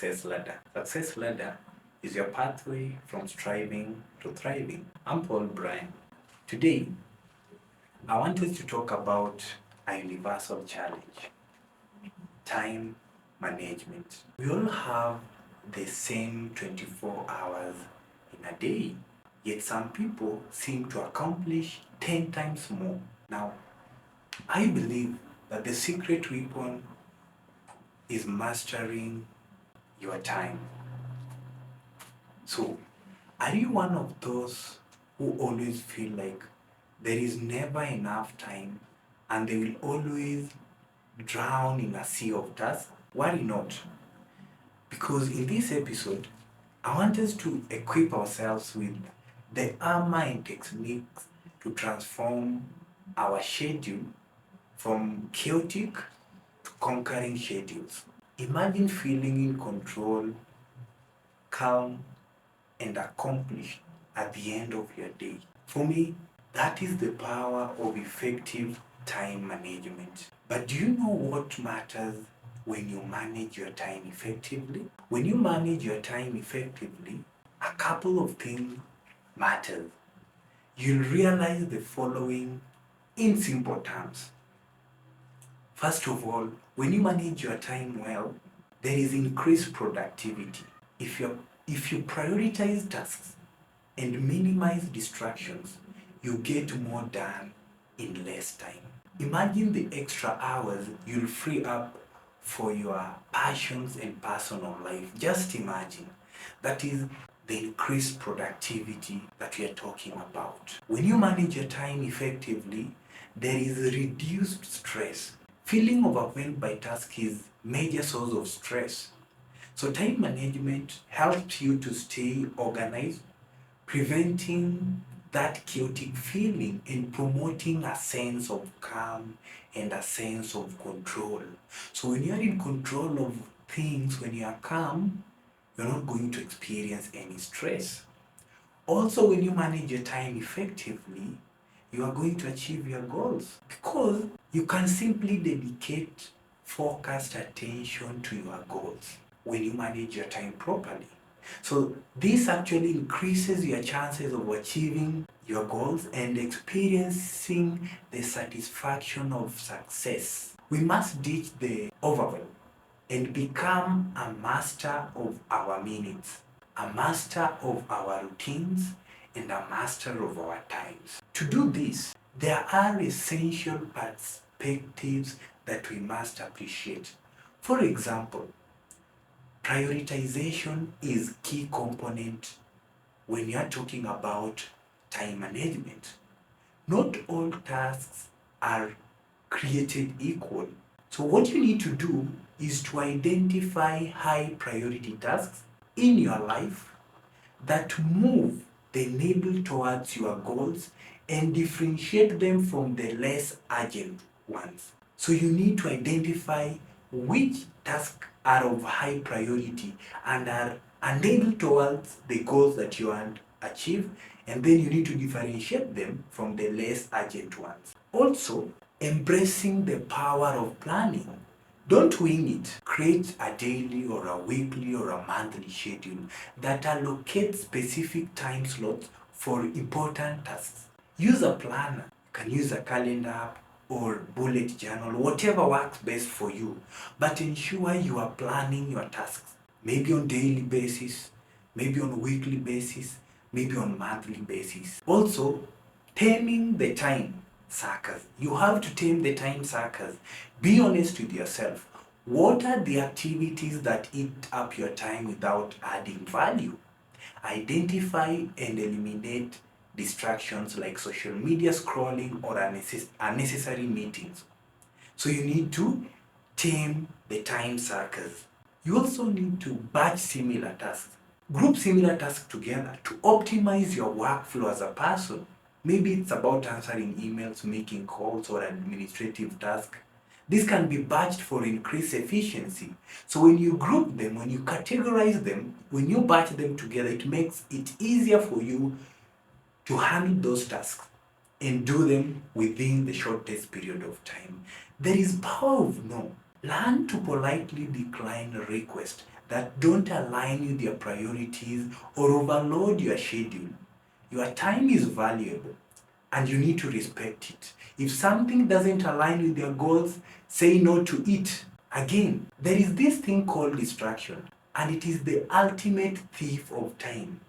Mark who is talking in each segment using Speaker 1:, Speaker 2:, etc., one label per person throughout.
Speaker 1: Success Ladder. Success Ladder is your pathway from striving to thriving. I'm Paul Bryan. Today, I want us to talk about a universal challenge: time management. We all have the same 24 hours in a day, yet some people seem to accomplish 10 times more. Now, I believe that the secret weapon is mastering your time. So, are you one of those who always feel like there is never enough time and they will always drown in a sea of tasks? Worry not, because in this episode, I want us to equip ourselves with the armor and techniques to transform our schedule from chaotic to conquering schedules. Imagine feeling in control, calm, and accomplished at the end of your day. For me, that is the power of effective time management. But do you know what matters when you manage your time effectively? When you manage your time effectively, a couple of things matter. You'll realize the following in simple terms. First of all, when you manage your time well, there is increased productivity. If you prioritize tasks and minimize distractions, you get more done in less time. Imagine the extra hours you'll free up for your passions and personal life. Just imagine. That is the increased productivity that we are talking about. When you manage your time effectively, there is reduced stress. Feeling overwhelmed by tasks is major source of stress. So time management helps you to stay organized, preventing that chaotic feeling and promoting a sense of calm and a sense of control. So when you are in control of things, when you are calm, you're not going to experience any stress. Also, when you manage your time effectively, you are going to achieve your goals because you can simply dedicate focused attention to your goals when you manage your time properly. So this actually increases your chances of achieving your goals and experiencing the satisfaction of success. We must ditch the overwhelm and become a master of our minutes, a master of our routines, and a master of our times. To do this, there are essential perspectives that we must appreciate. For example, prioritization is key component when you are talking about time management. Not all tasks are created equal. So what you need to do is to identify high priority tasks in your life that move the needle towards your goals and differentiate them from the less urgent ones. So you need to identify which tasks are of high priority and are a needle towards the goals that you want to achieve, and then you need to differentiate them from the less urgent ones. Also, embracing the power of planning. Don't wing it. Create a daily or a weekly or a monthly schedule that allocates specific time slots for important tasks. Use a planner. You can use a calendar app or bullet journal, whatever works best for you. But ensure you are planning your tasks. Maybe on daily basis, maybe on weekly basis, maybe on monthly basis. Also, taming the time suckers. You have to tame the time suckers. Be honest with yourself. What are the activities that eat up your time without adding value? Identify and eliminate distractions like social media scrolling or unnecessary meetings. So you need to tame the time suckers. You also need to batch similar tasks. Group similar tasks together to optimize your workflow as a person. Maybe it's about answering emails, making calls, or administrative tasks. This can be batched for increased efficiency. So when you group them, when you categorize them, when you batch them together, it makes it easier for you to handle those tasks and do them within the shortest period of time. There is power of no. Learn to politely decline a request. that don't align with your priorities or overload your schedule. Your time is valuable and you need to respect it. If something doesn't align with your goals, say no to it. Again, there is this thing called distraction, and it is the ultimate thief of time.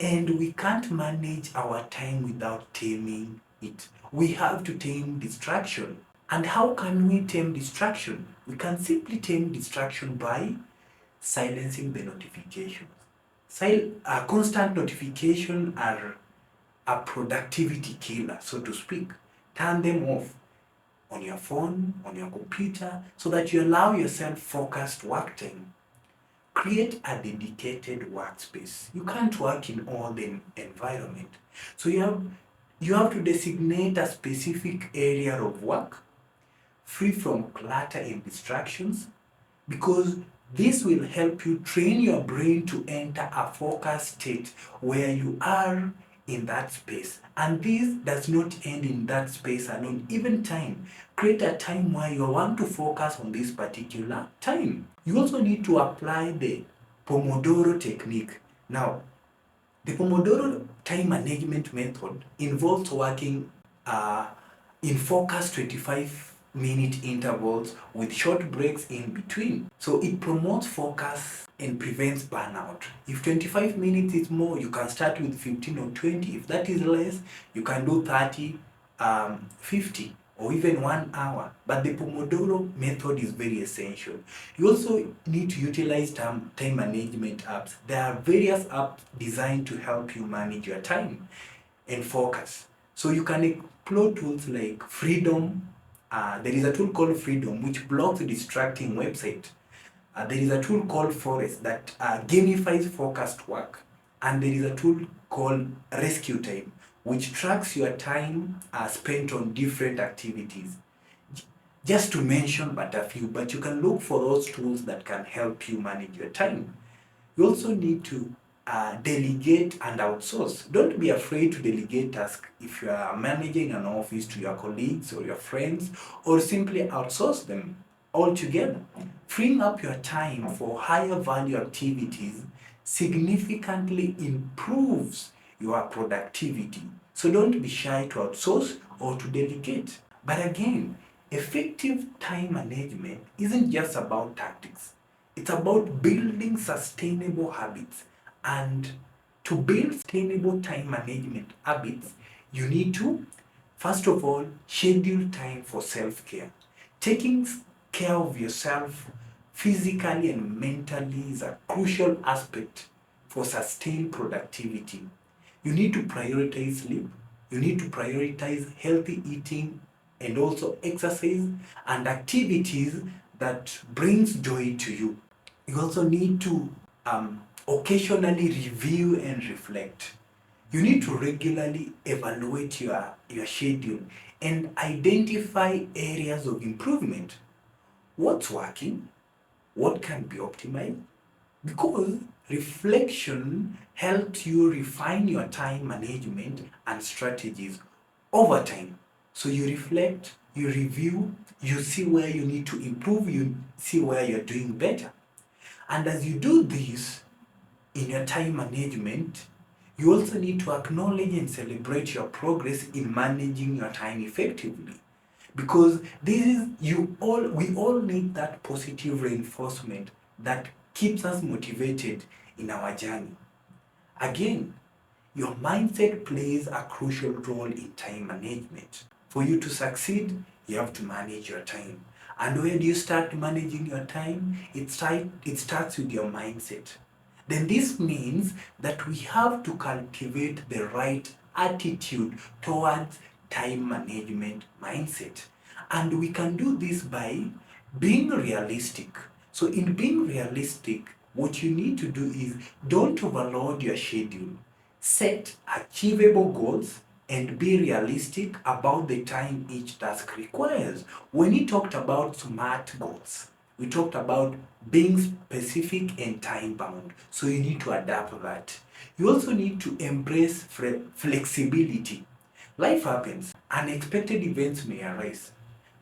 Speaker 1: And we can't manage our time without taming it. We have to tame distraction. And how can we tame distraction? We can simply tame distraction by silencing the notifications. Constant notification are a productivity killer, so to speak. Turn them off on your phone, on your computer, so that you allow yourself focused work time. Create a dedicated workspace. You can't work in all the environment. So you have to designate a specific area of work free from clutter and distractions, because this will help you train your brain to enter a focused state where you are in that space. And this does not end in that space alone. Even time. Create a time where you want to focus on this particular time. You also need to apply the Pomodoro technique. Now, the Pomodoro time management method involves working in focused 25-minute intervals with short breaks in between. So it promotes focus and prevents burnout. If 25 minutes is more, you can start with 15 or 20. If that is less, you can do 30, 50, or even 1 hour. But the Pomodoro method is very essential. You also need to utilize time management apps. There are various apps designed to help you manage your time and focus. So you can explore tools like Freedom. There is a tool called Freedom which blocks distracting website. There is a tool called Forest that gamifies focused work. And there is a tool called Rescue Time which tracks your time spent on different activities. Just to mention but a few, but you can look for those tools that can help you manage your time. You also need to delegate and outsource. Don't be afraid to delegate tasks if you are managing an office to your colleagues or your friends, or simply outsource them altogether. Freeing up your time for higher value activities significantly improves your productivity. So don't be shy to outsource or to delegate. But again, effective time management isn't just about tactics. It's about building sustainable habits. And to build sustainable time management habits, you need to, first of all, schedule time for self-care. Taking care of yourself physically and mentally is a crucial aspect for sustained productivity. You need to prioritize sleep, you need to prioritize healthy eating and also exercise and activities that brings joy to you. You also need to occasionally review and reflect. You need to regularly evaluate your schedule and identify areas of improvement. What's working? What can be optimized? Because reflection helps you refine your time management and strategies over time. So you reflect, you review, you see where you need to improve, you see where you're doing better. And as you do this in your time management, you also need to acknowledge and celebrate your progress in managing your time effectively. Because we all need that positive reinforcement that keeps us motivated in our journey. Again, your mindset plays a crucial role in time management. For you to succeed, you have to manage your time. And where do you start managing your time? It starts with your mindset. Then this means that we have to cultivate the right attitude towards time management mindset. And we can do this by being realistic. So in being realistic, what you need to do is don't overload your schedule. Set achievable goals and be realistic about the time each task requires. When we talked about SMART goals, we talked about being specific and time bound. So you need to adapt that. You also need to embrace flexibility. Life happens, unexpected events may arise,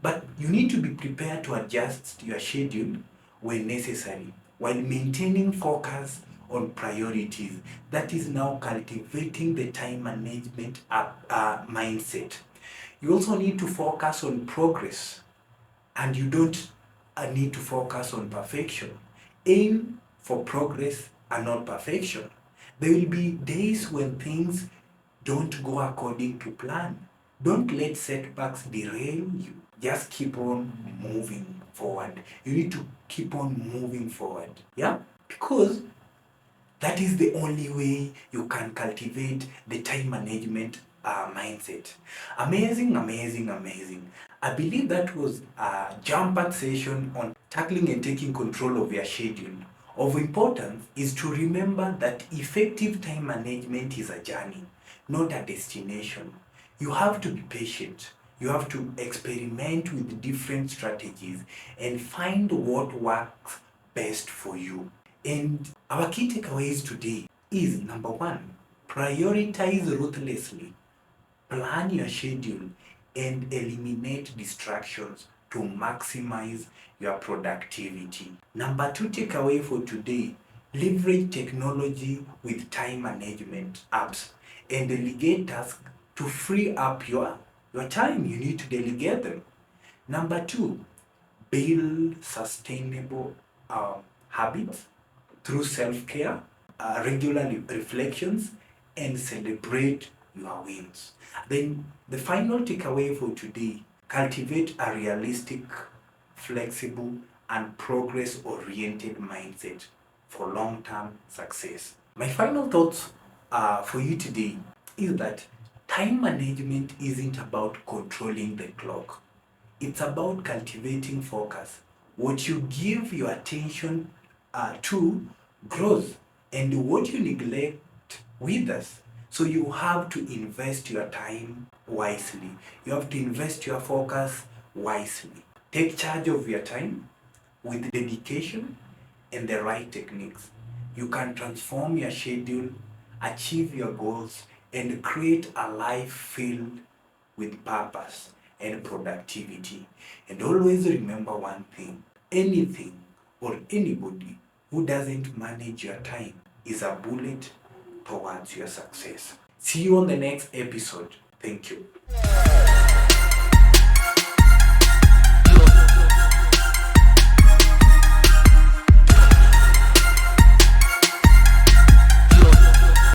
Speaker 1: but you need to be prepared to adjust your schedule when necessary. while maintaining focus on priorities. That is now cultivating the time management mindset. You also need to focus on progress, and you don't need to focus on perfection. Aim for progress and not perfection. There will be days when things don't go according to plan. Don't let setbacks derail you. Just keep on moving forward. You need to keep on moving forward. Yeah? Because that is the only way you can cultivate the time management mindset. Amazing, amazing, amazing. I believe that was a jam-packed session on tackling and taking control of your schedule. Of importance is to remember that effective time management is a journey, not a destination. You have to be patient. You have to experiment with different strategies and find what works best for you. And our key takeaways today is number one, prioritize ruthlessly, plan your schedule, and eliminate distractions to maximize your productivity. Number two takeaway for today, leverage technology with time management apps and delegate tasks to free up your time. You need to delegate them. Number two, build sustainable habits through self-care, regular reflections, and celebrate your wins. Then the final takeaway for today, cultivate a realistic, flexible, and progress-oriented mindset for long-term success. My final thoughts for you today is that time management isn't about controlling the clock. It's about cultivating focus. What you give your attention to grows, and what you neglect withers. So you have to invest your time wisely. You have to invest your focus wisely. Take charge of your time with dedication and the right techniques. You can transform your schedule, achieve your goals, and create a life filled with purpose and productivity. And always remember one thing, anything or anybody who doesn't manage your time is a bullet towards your success. See you on the next episode. Thank you.